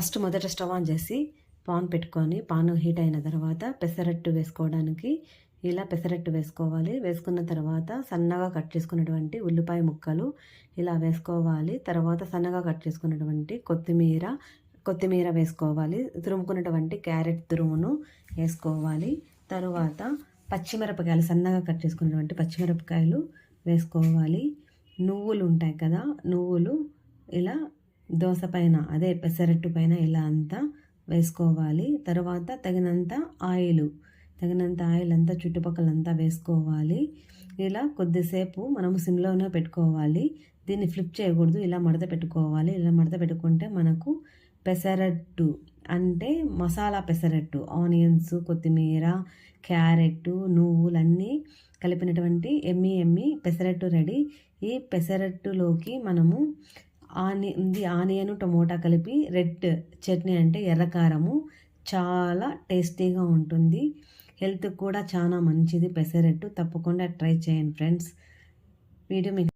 First మొదట stove on చేసి pan పెట్టుకొని పాన్ హీట్ అయిన తర్వాత పెసరట్టు వేసుకోవడానికి ఇలా పెసరట్టు వేసుకోవాలి. వేసుకున్న తర్వాత సన్నగా కట్ చేసుకున్నటువంటి ఉల్లిపాయ ముక్కలు ఇలా వేసుకోవాలి. తర్వాత సన్నగా కట్ చేసుకున్నటువంటి కొత్తిమీర వేసుకోవాలి. తురుముకున్నటువంటి క్యారెట్ తురుమును వేసుకోవాలి. తరువాత పచ్చిమిరపకాయలు సన్నగా కట్ చేసుకున్నటువంటి పచ్చిమిరపకాయలు వేసుకోవాలి. నువ్వులు ఉంటాయి కదా, నువ్వులు ఇలా దోస పైన అదే పెసరట్టు పైన ఇలా అంతా వేసుకోవాలి. తర్వాత తగినంత ఆయిల్ అంతా చుట్టుపక్కలంతా వేసుకోవాలి. ఇలా కొద్దిసేపు మనము సిమ్లోనే పెట్టుకోవాలి. దీన్ని ఫ్లిప్ చేయకూడదు, ఇలా మడత పెట్టుకోవాలి. ఇలా మడత పెట్టుకుంటే మనకు పెసరట్టు అంటే మసాలా పెసరట్టు, ఆనియన్స్, కొత్తిమీర, క్యారెట్, నువ్వులన్నీ కలిపినటువంటి ఎమ్మి పెసరట్టు రెడీ. ఈ పెసరట్టులోకి మనము ఆనియన్ టమోటా కలిపి రెడ్ చట్నీ అంటే ఎర్రకారము చాలా టేస్టీగా ఉంటుంది. హెల్త్కి కూడా చాలా మంచిది పెసరట్టు. తప్పకుండా ట్రై చేయండి ఫ్రెండ్స్. వీడియో మీకు